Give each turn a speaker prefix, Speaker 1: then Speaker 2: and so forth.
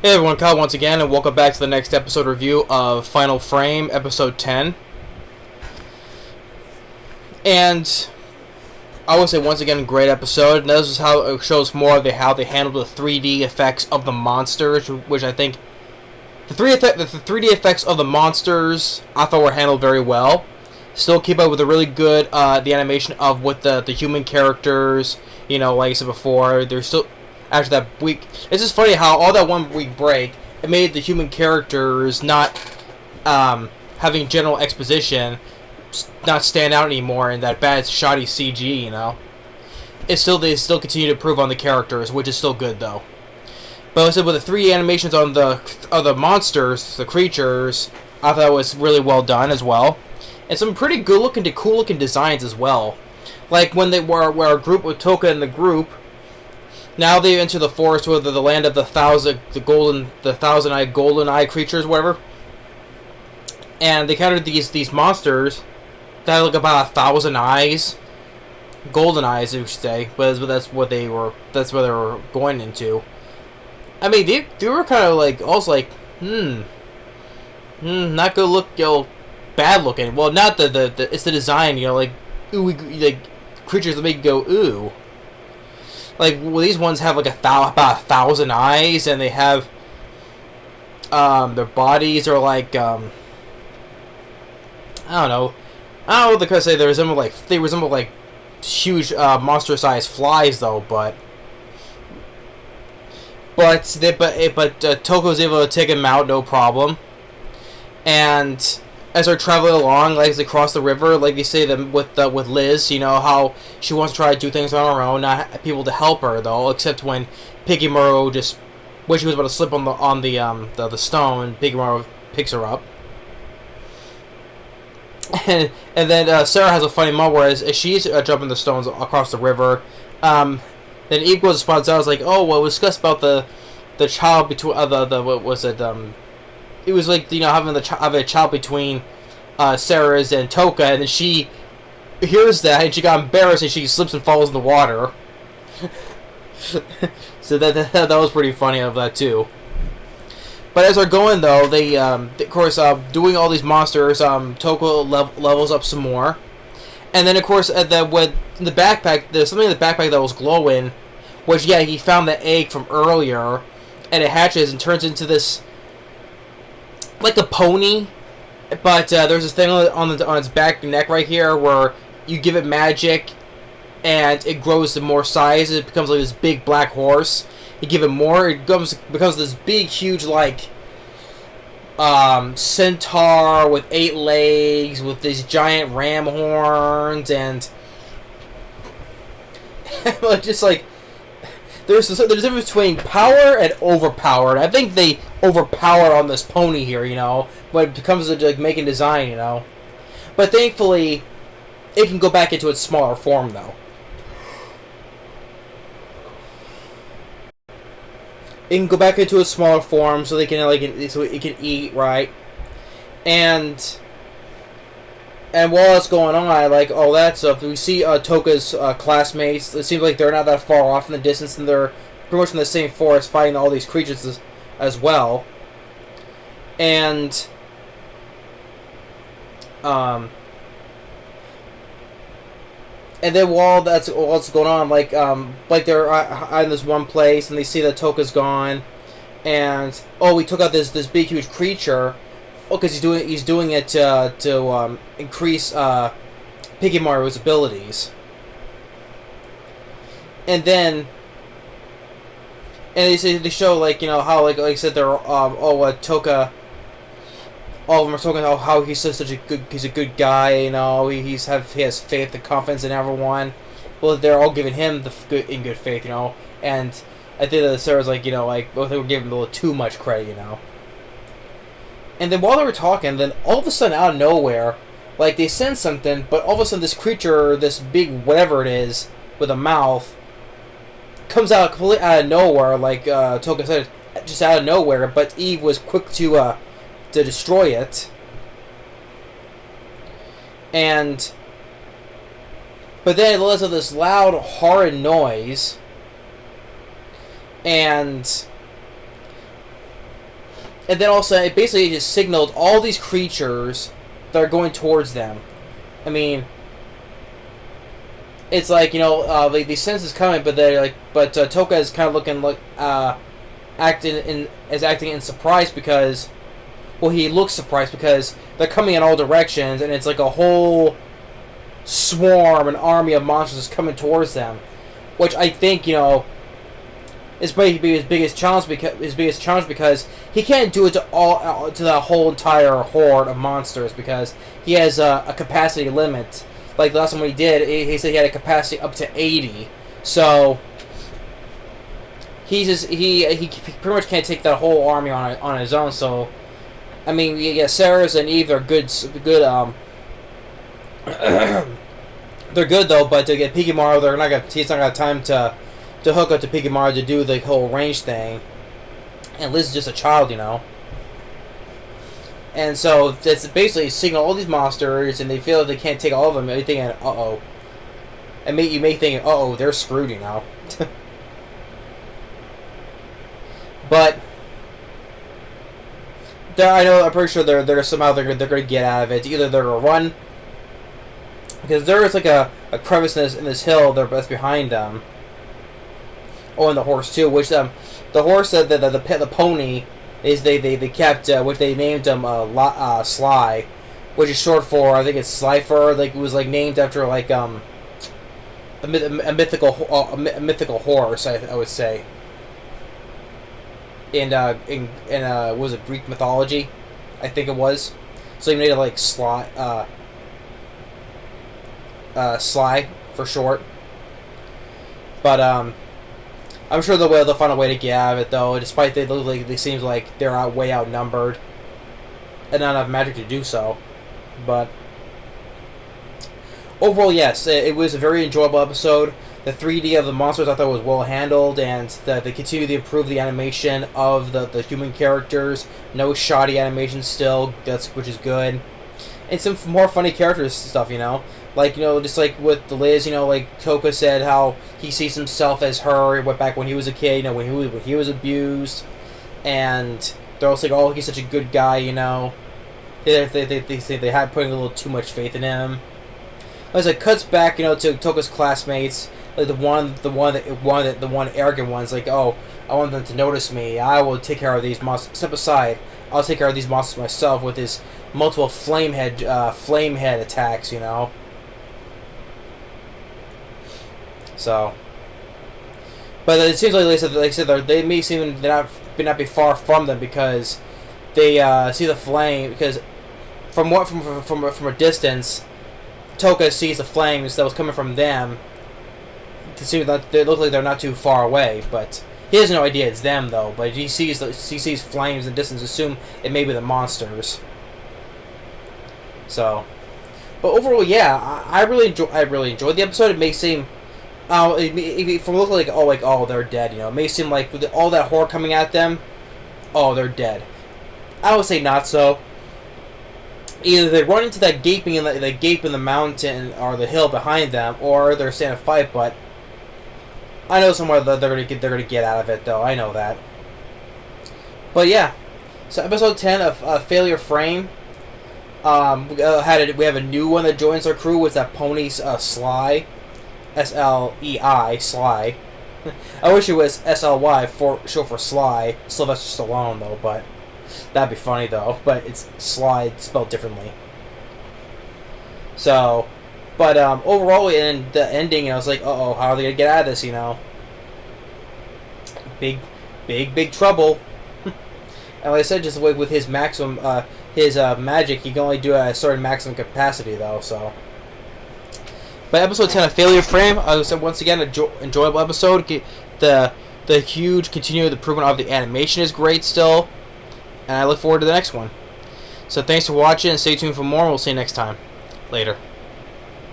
Speaker 1: Hey everyone, Kyle once again, and welcome back to the next episode review of Final Frame, episode 10. And I would say once again, great episode. And this is how it shows more of how they handled the 3D effects of the monsters, which I think the 3D effects of the monsters I thought were handled very well. Still keep up with a really good the animation of what the human characters. You know, like I said before, they're still. After that week, it's just funny how all that 1 week break, it made the human characters not having general exposition not stand out anymore in that bad shoddy CG. You know, they still continue to improve on the characters, which is still good though. But I said with the 3D animations on the monsters, the creatures, I thought it was really well done as well, and some pretty good looking to cool looking designs as well. Like when they were a group with Toka in the group. Now they enter the forest with the land of the thousand-eyed golden-eyed creatures, whatever. And they encountered these monsters that had like about 1,000 eyes, golden eyes, you should say. But that's what they were going into. I mean, they were kind of like also like not good look, bad looking. Well, not the it's the design, like ooh, like creatures that make you go ooh. Like, well, these ones have like about 1,000 eyes, and they have their bodies are like I don't know what they could say. They resemble like huge monster-sized flies, though. But Toko was able to take them out, no problem. And as they're traveling along, like as they cross the river, like they say them with Liz, how she wants to try to do things on her own, not have people to help her though. Except when Piggymaru when she was about to slip on the stone, Piggymaru picks her up, and then Sarah has a funny moment where as she's jumping the stones across the river, then Equal spots out. I was like, oh well, we discussed about the child between what was it it was like having a child between Sarah's and Toka, and then she hears that and she got embarrassed and she slips and falls in the water. So that was pretty funny of that too. But as they're going though, they of course doing all these monsters, Toka levels up some more, and then of course with the backpack, there's something in the backpack that was glowing, which he found the egg from earlier, and it hatches and turns into this. Like a pony, but there's this thing on its back neck right here where you give it magic, and it grows to more size. It becomes like this big black horse. You give it more, it becomes this big, huge like centaur with 8 legs with these giant ram horns, and just like. There's a difference between power and overpowered. I think they overpower on this pony here, when it comes to like making design, But thankfully, it can go back into its smaller form, though. It can go back into its smaller form, so it can eat right, and while that's going on, like all that stuff, we see Toka's classmates. It seems like they're not that far off in the distance, and they're pretty much in the same forest fighting all these creatures as well. And then while that's what's going on, like they're in this one place, and they see that Toka's gone, and we took out this big huge creature. Oh, because he's doing it to increase Piggymaru's abilities, and they show how like I said they're Toka. All of them are talking about how he's a good guy. He has faith and confidence in everyone. Well, they're all giving him in good faith. And I think that Sarah's they were giving him a little too much credit. And then while they were talking, then all of a sudden out of nowhere, like they sense something, but all of a sudden this creature, this big whatever it is, with a mouth, comes out completely out of nowhere, like Toka said, just out of nowhere, but Eve was quick to destroy it. But then it lets out this loud, horrid noise, and And then also, it basically just signaled all these creatures that are going towards them. I mean, it's like, you know, they sense is coming, but they're like, but Toka is kind of looking like, acting in surprise because, well, he looks surprised because they're coming in all directions, and it's like a whole swarm, an army of monsters coming towards them, which I think, you know, is maybe his biggest challenge because he can't do it to the whole entire horde of monsters because he has a capacity limit. Like the last time when he did, he said he had a capacity up to 80. So he pretty much can't take that whole army on his own. So I mean, yeah, Ceres and Eve are good. They're good though, but to get Piggymaru, he's not got time to hook up to Piggymaru to do the whole range thing. And Liz is just a child, you know. And so that's basically signal all these monsters, and they feel that they can't take all of them. And thinking, uh-oh. And you may think, uh-oh, they're screwed, you know. But I'm pretty sure they're somehow they're going to get out of it. Either they're going to run, because there is like a crevice in this hill that's behind them. Oh, and the horse too. Which the horse said that the pony is they kept which they named him Sly, which is short for, I think it's Slifer. Like it was like named after like a mythical horse, I would say. In was it Greek mythology? I think it was. So he made it like Sly for short. But I'm sure they'll find a way to get out of it though. Despite they seems like they're way outnumbered and not enough magic to do so. But overall, yes, it was a very enjoyable episode. The 3D of the monsters I thought was well handled, and they continue to improve the animation of the human characters. No shoddy animation still, which is good. And some more funny characters stuff, you know. Like, you know, just like with Liz, you know, like Toka said how he sees himself as her back when he was a kid, you know, when he was abused. And they're also like, oh, he's such a good guy, you know. They think they had putting a little too much faith in him. As it cuts back, you know, to Toka's classmates, like the one arrogant one's like, oh, I want them to notice me. I will take care of these monsters. Step aside. I'll take care of these monsters myself with his multiple flame head attacks, you know. So, but it seems like they said they may seem to not be far from them because they see the flame, because from a distance, Toka sees the flames that was coming from them. To see that they look like they're not too far away, but he has no idea it's them though. But he sees flames in the distance. Assume it may be the monsters. So, but overall, yeah, I really enjoyed the episode. It may seem, from looking like oh they're dead. You know, it may seem like with all that horror coming at them, oh they're dead. I would say not so. Either they run into that gape in the mountain or the hill behind them, or they're standing a fight. But I know somewhere that they're gonna get out of it, though. I know that. But yeah, so episode 10 of Failure Frame. We have a new one that joins our crew with that pony Sly, SLEI Sly. I wish it was SLY short for Sly, Sylvester Stallone though, but that'd be funny though. But it's Sly spelled differently. So. But overall, in the ending, I was like, uh-oh, how are they going to get out of this, you know? Big trouble. And like I said, just with his maximum, magic, he can only do a certain maximum capacity, though, so. But episode 10 of Failure Frame, I said, once again, enjoyable episode. The huge continued improvement of the animation is great still. And I look forward to the next one. So thanks for watching, and stay tuned for more, and we'll see you next time. Later.